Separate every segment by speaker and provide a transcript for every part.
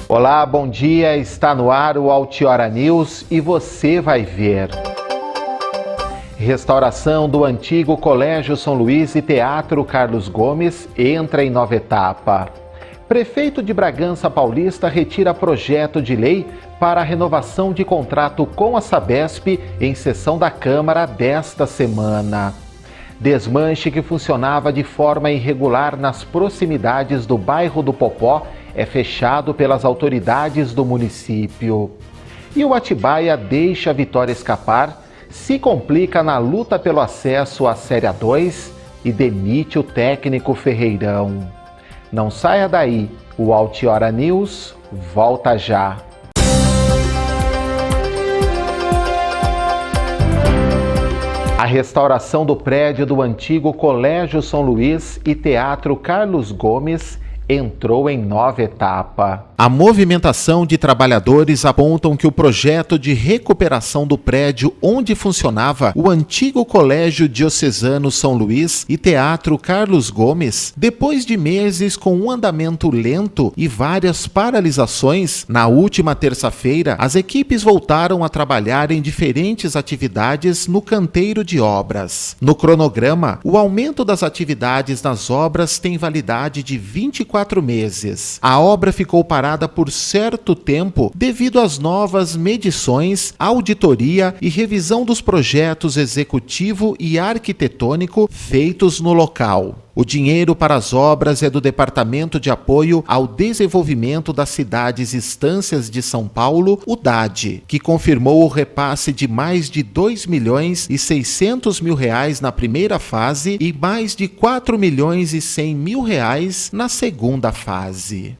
Speaker 1: Olá, bom dia, está no ar o Altiora News e você vai ver. Restauração do antigo Colégio São Luís e Teatro Carlos Gomes entra em nova etapa. Prefeito de Bragança Paulista retira projeto de lei para a renovação de contrato com a Sabesp em sessão da Câmara desta semana. Desmanche que funcionava de forma irregular nas proximidades do bairro do Popó é fechado pelas autoridades do município. E o Atibaia deixa a vitória escapar, se complica na luta pelo acesso à Série A2 e demite o técnico Ferreirão. Não saia daí, o Altiora News volta já. A restauração do prédio do antigo Colégio São Luís e Teatro Carlos Gomes entrou em nova etapa. A movimentação de trabalhadores apontam que o projeto de recuperação do prédio onde funcionava o antigo Colégio Diocesano São Luís e Teatro Carlos Gomes, depois de meses com um andamento lento e várias paralisações, na última terça-feira as equipes voltaram a trabalhar em diferentes atividades no canteiro de obras. No cronograma, o aumento das atividades nas obras tem validade de 24 meses. A obra ficou parada por certo tempo devido às novas medições, auditoria e revisão dos projetos executivo e arquitetônico feitos no local. O dinheiro para as obras é do Departamento de Apoio ao Desenvolvimento das Cidades e Estâncias de São Paulo, o DAD, que confirmou o repasse de mais de R$ 2.600.000 na primeira fase e mais de R$ 4.100.000 na segunda fase.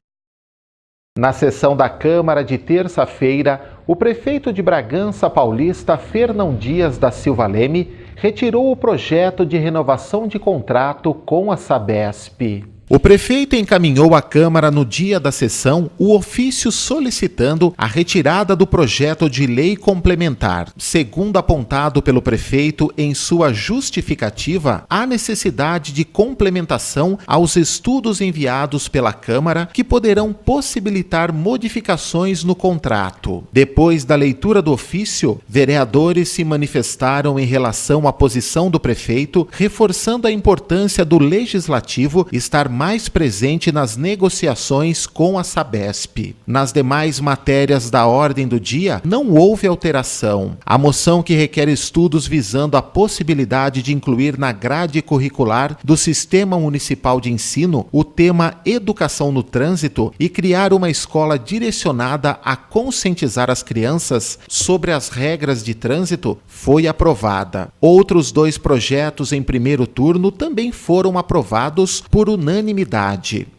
Speaker 1: Na sessão da Câmara de terça-feira, o prefeito de Bragança Paulista, Fernão Dias da Silva Leme, retirou o projeto de renovação de contrato com a Sabesp. O prefeito encaminhou à Câmara no dia da sessão o ofício solicitando a retirada do projeto de lei complementar. Segundo apontado pelo prefeito em sua justificativa, há necessidade de complementação aos estudos enviados pela Câmara que poderão possibilitar modificações no contrato. Depois da leitura do ofício, vereadores se manifestaram em relação à posição do prefeito, reforçando a importância do Legislativo estar mais presente nas negociações com a Sabesp. Nas demais matérias da ordem do dia, não houve alteração. A moção que requer estudos visando a possibilidade de incluir na grade curricular do Sistema Municipal de Ensino o tema Educação no Trânsito e criar uma escola direcionada a conscientizar as crianças sobre as regras de trânsito foi aprovada. Outros 2 projetos em primeiro turno também foram aprovados por unanimidade,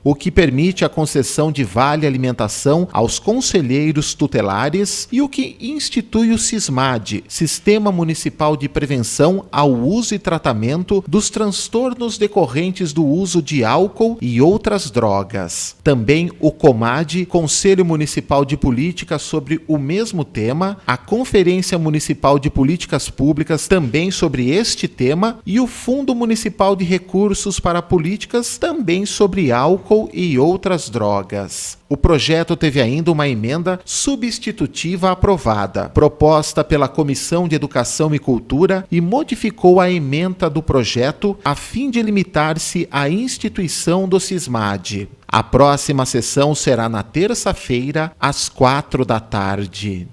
Speaker 1: o que permite a concessão de vale alimentação aos conselheiros tutelares e o que institui o SISMAD, Sistema Municipal de Prevenção ao Uso e Tratamento dos Transtornos Decorrentes do Uso de Álcool e Outras Drogas. Também o COMAD, Conselho Municipal de Política sobre o mesmo tema, a Conferência Municipal de Políticas Públicas também sobre este tema e o Fundo Municipal de Recursos para Políticas também sobre álcool e outras drogas. O projeto teve ainda uma emenda substitutiva aprovada, proposta pela Comissão de Educação e Cultura e modificou a ementa do projeto a fim de limitar-se à instituição do SISMAD. A próxima sessão será na terça-feira, às 16h.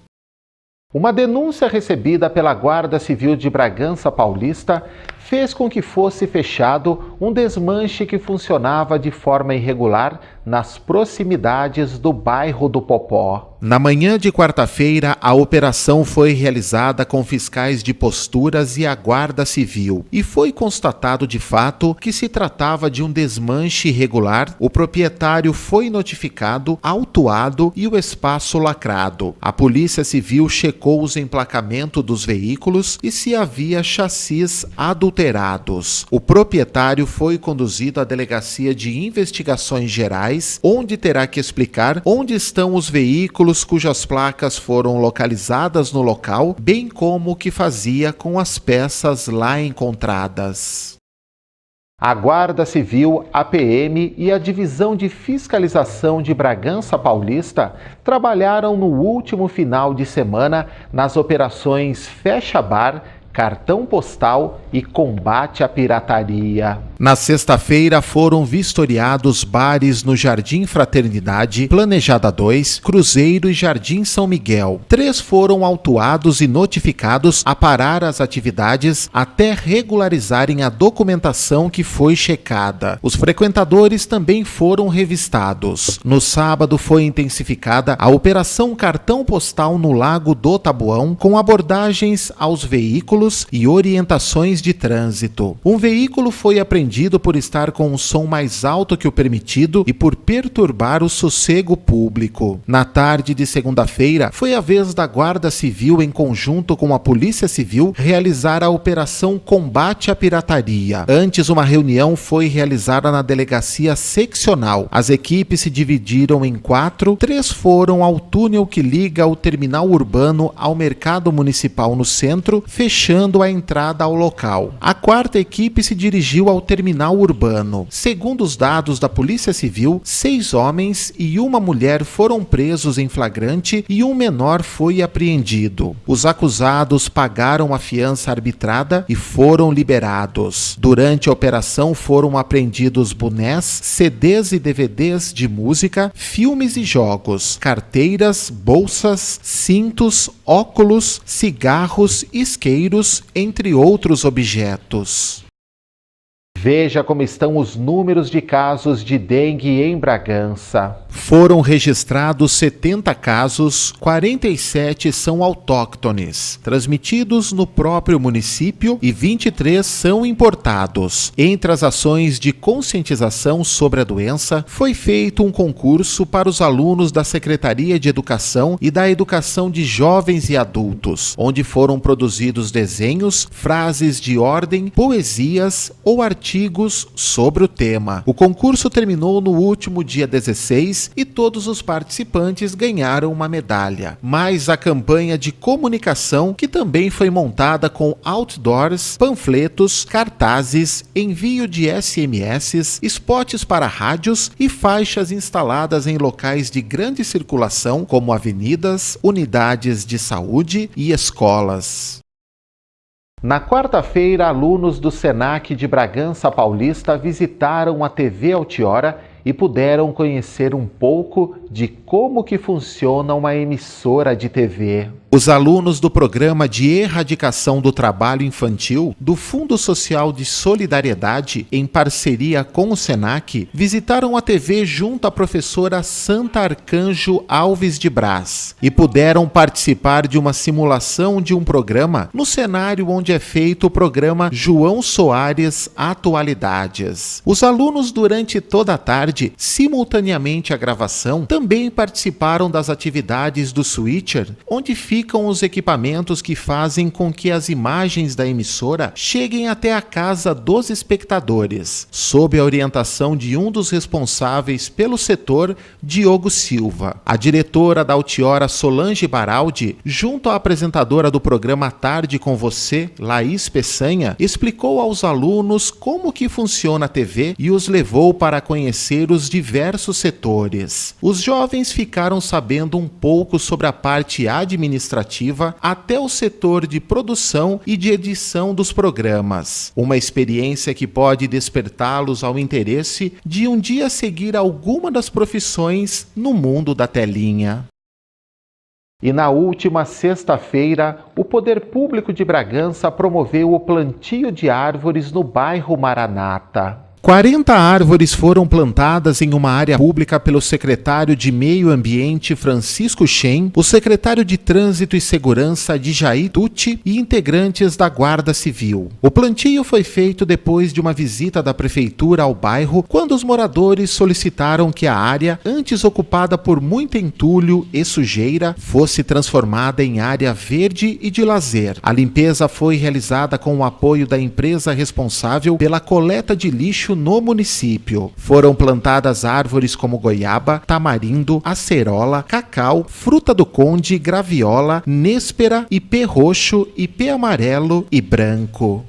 Speaker 1: Uma denúncia recebida pela Guarda Civil de Bragança Paulista fez com que fosse fechado um desmanche que funcionava de forma irregular nas proximidades do bairro do Popó. Na manhã de quarta-feira, a operação foi realizada com fiscais de posturas e a Guarda Civil e foi constatado de fato que se tratava de um desmanche irregular. O proprietário foi notificado, autuado e o espaço lacrado. A Polícia Civil checou os emplacamentos dos veículos e se havia chassis adulterados. O proprietário foi conduzido à Delegacia de Investigações Gerais, onde terá que explicar onde estão os veículos cujas placas foram localizadas no local, bem como o que fazia com as peças lá encontradas. A Guarda Civil, a PM e a Divisão de Fiscalização de Bragança Paulista trabalharam no último final de semana nas operações Fecha Bar, Cartão Postal e Combate à Pirataria. Na sexta-feira foram vistoriados bares no Jardim Fraternidade, Planejada 2, Cruzeiro e Jardim São Miguel. 3 foram autuados e notificados a parar as atividades até regularizarem a documentação que foi checada. Os frequentadores também foram revistados. No sábado foi intensificada a Operação Cartão Postal no Lago do Taboão, com abordagens aos veículos e orientações de trânsito. Um veículo foi apreendido por estar com um som mais alto que o permitido e por perturbar o sossego público. Na tarde de segunda-feira, foi a vez da Guarda Civil, em conjunto com a Polícia Civil, realizar a Operação Combate à Pirataria. Antes, uma reunião foi realizada na Delegacia Seccional. As equipes se dividiram em 4, 3 foram ao túnel que liga o terminal urbano ao mercado municipal no centro, fechando a entrada ao local. A 4ª equipe se dirigiu ao terminal urbano. Segundo os dados da Polícia Civil, 6 homens e uma mulher foram presos em flagrante e um menor foi apreendido. Os acusados pagaram a fiança arbitrada e foram liberados. Durante a operação foram apreendidos bonés, CDs e DVDs de música, filmes e jogos, carteiras, bolsas, cintos, óculos, cigarros, isqueiros, entre outros objetos. Veja como estão os números de casos de dengue em Bragança. Foram registrados 70 casos, 47 são autóctones, transmitidos no próprio município, e 23 são importados. Entre as ações de conscientização sobre a doença, foi feito um concurso para os alunos da Secretaria de Educação e da Educação de Jovens e Adultos, onde foram produzidos desenhos, frases de ordem, poesias ou artigos sobre o tema. O concurso terminou no último dia 16 e todos os participantes ganharam uma medalha. Mais a campanha de comunicação, que também foi montada com outdoors, panfletos, cartazes, envio de SMS, spots para rádios e faixas instaladas em locais de grande circulação, como avenidas, unidades de saúde e escolas. Na quarta-feira, alunos do SENAC de Bragança Paulista visitaram a TV Altiora e puderam conhecer um pouco de como que funciona uma emissora de TV. Os alunos do Programa de Erradicação do Trabalho Infantil do Fundo Social de Solidariedade, em parceria com o SENAC, visitaram a TV junto à professora Santa Arcanjo Alves de Brás e puderam participar de uma simulação de um programa no cenário onde é feito o programa João Soares Atualidades. Os alunos, durante toda a tarde, simultaneamente à gravação, também participaram das atividades do switcher, onde ficam os equipamentos que fazem com que as imagens da emissora cheguem até a casa dos espectadores, sob a orientação de um dos responsáveis pelo setor, Diogo Silva. A diretora da Altiora, Solange Baraldi, junto à apresentadora do programa Tarde com Você, Laís Peçanha, explicou aos alunos como que funciona a TV e os levou para conhecer os diversos setores. Os jovens ficaram sabendo um pouco sobre a parte administrativa até o setor de produção e de edição dos programas. Uma experiência que pode despertá-los ao interesse de um dia seguir alguma das profissões no mundo da telinha. E na última sexta-feira, o Poder Público de Bragança promoveu o plantio de árvores no bairro Maranata. 40 árvores foram plantadas em uma área pública pelo secretário de Meio Ambiente, Francisco Chen, o secretário de Trânsito e Segurança, Jair Tucci, e integrantes da Guarda Civil. O plantio foi feito depois de uma visita da prefeitura ao bairro, quando os moradores solicitaram que a área, antes ocupada por muito entulho e sujeira, fosse transformada em área verde e de lazer. A limpeza foi realizada com o apoio da empresa responsável pela coleta de lixo no município. Foram plantadas árvores como goiaba, tamarindo, acerola, cacau, fruta do conde, graviola, néspera, ipê roxo, ipê amarelo e branco.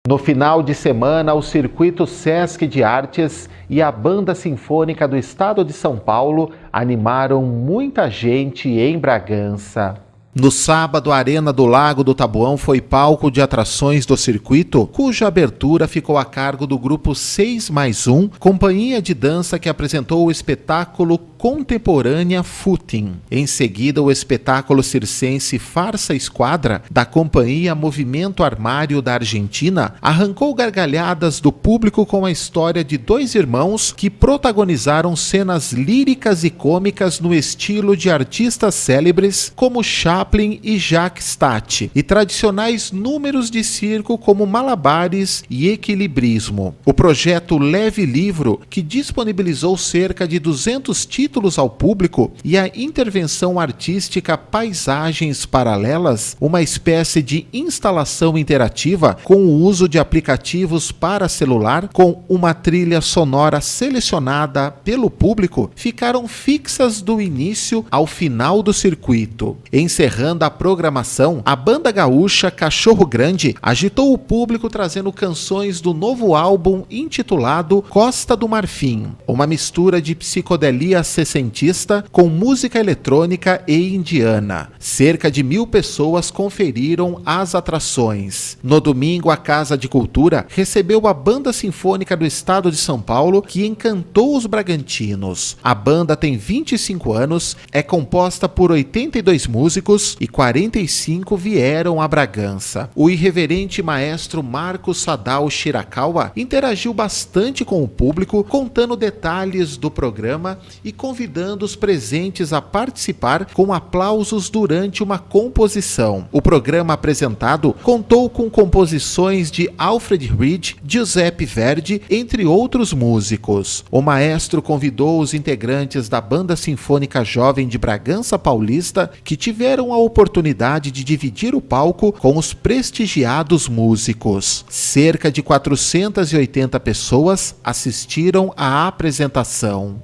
Speaker 1: No final de semana, o Circuito Sesc de Artes e a Banda Sinfônica do Estado de São Paulo animaram muita gente em Bragança. No sábado, a Arena do Lago do Taboão foi palco de atrações do circuito, cuja abertura ficou a cargo do grupo 6+1, companhia de dança que apresentou o espetáculo Contemporânea Footing. Em seguida, o espetáculo circense Farsa Esquadra, da companhia Movimento Armário da Argentina, arrancou gargalhadas do público com a história de dois irmãos que protagonizaram cenas líricas e cômicas no estilo de artistas célebres como Chaplin e Jacques Tati, e tradicionais números de circo como malabares e equilibrismo. O projeto Leve Livro, que disponibilizou cerca de 200 títulos ao público, e a intervenção artística Paisagens Paralelas, uma espécie de instalação interativa com o uso de aplicativos para celular, com uma trilha sonora selecionada pelo público, ficaram fixas do início ao final do circuito. Encerrando a programação, a banda gaúcha Cachorro Grande agitou o público trazendo canções do novo álbum intitulado Costa do Marfim, uma mistura de psicodelia sessentista com música eletrônica e indiana. Cerca de 1.000 pessoas conferiram as atrações. No domingo, a Casa de Cultura recebeu a Banda Sinfônica do Estado de São Paulo, que encantou os bragantinos. A banda tem 25 anos, é composta por 82 músicos e 45 vieram a Bragança. O irreverente maestro Marcos Sadal Shirakawa interagiu bastante com o público, contando detalhes do programa e convidando os presentes a participar com aplausos durante uma composição. O programa apresentado contou com composições de Alfred Reed, Giuseppe Verdi, entre outros músicos. O maestro convidou os integrantes da Banda Sinfônica Jovem de Bragança Paulista, que tiveram a oportunidade de dividir o palco com os prestigiados músicos. Cerca de 480 pessoas assistiram à apresentação.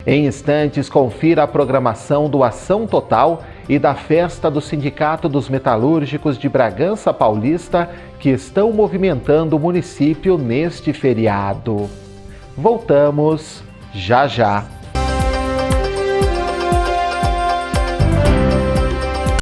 Speaker 1: Em instantes, confira a programação do Ação Total e da festa do Sindicato dos Metalúrgicos de Bragança Paulista, que estão movimentando o município neste feriado. Voltamos já já.